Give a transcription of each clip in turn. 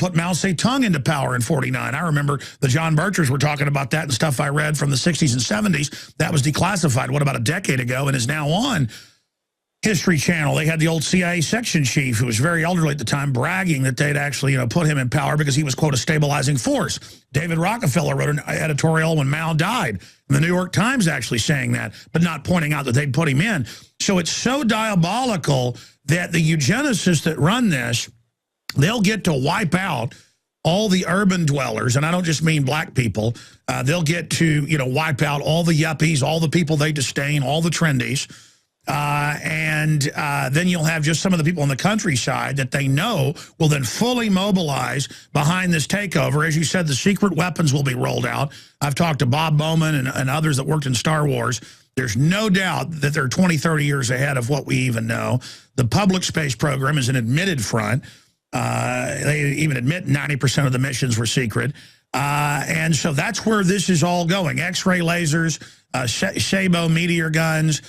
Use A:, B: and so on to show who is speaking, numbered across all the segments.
A: put Mao Zedong into power in '49. I remember the John Birchers were talking about that and stuff I read from the 60s and 70s. That was declassified, what, about a decade ago, and is now on History Channel. They had the old CIA section chief, who was very elderly at the time, bragging that they'd actually, put him in power because he was, quote, a stabilizing force. David Rockefeller wrote an editorial when Mao died, and the New York Times actually saying that, but not pointing out that they'd put him in. So it's so diabolical that the eugenicists that run this, they'll get to wipe out all the urban dwellers, and I don't just mean black people. They'll get to, wipe out all the yuppies, all the people they disdain, all the trendies. And then you'll have just some of the people in the countryside that they know will then fully mobilize behind this takeover. As you said, the secret weapons will be rolled out. I've talked to Bob Bowman and others that worked in Star Wars. There's no doubt that they're 20, 30 years ahead of what we even know. The public space program is an admitted front. They even admit 90% of the missions were secret. And so that's where this is all going. X-ray lasers, Shabo meteor guns,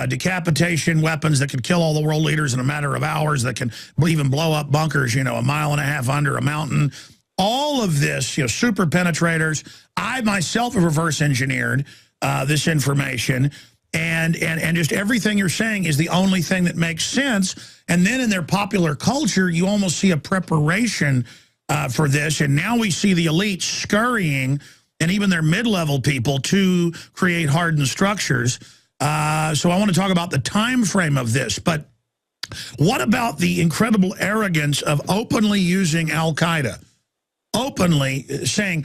A: decapitation weapons that can kill all the world leaders in a matter of hours, that can even blow up bunkers, a mile and a half under a mountain. All of this, super penetrators. I myself have reverse engineered this information, and just everything you're saying is the only thing that makes sense. And then in their popular culture, you almost see a preparation for this. And now we see the elite scurrying, and even their mid-level people, to create hardened structures. So I want to talk about the time frame of this, but what about the incredible arrogance of openly using Al-Qaeda? Openly saying,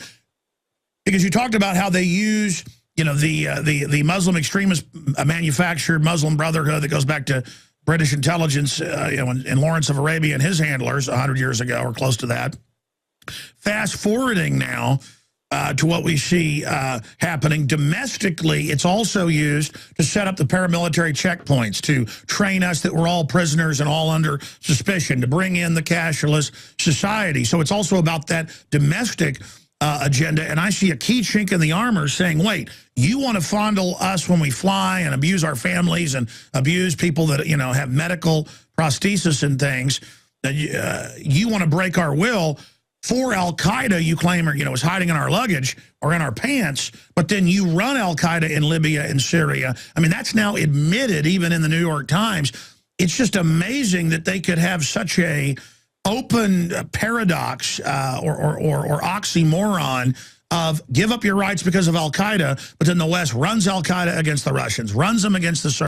A: because you talked about how they use, the Muslim extremist manufactured Muslim Brotherhood that goes back to British intelligence, in Lawrence of Arabia and his handlers 100 years ago or close to that. Fast forwarding now to what we see happening domestically, it's also used to set up the paramilitary checkpoints, to train us that we're all prisoners and all under suspicion, to bring in the cashless society. So it's also about that domestic agenda. And I see a key chink in the armor saying, wait, you want to fondle us when we fly and abuse our families and abuse people that, have medical prosthesis and things, that you want to break our will for Al-Qaeda, you claim, is hiding in our luggage or in our pants, but then you run Al-Qaeda in Libya and Syria. I mean, that's now admitted even in the New York Times. It's just amazing that they could have such a open paradox or oxymoron of give up your rights because of Al-Qaeda, but then the West runs Al-Qaeda against the Russians, runs them against the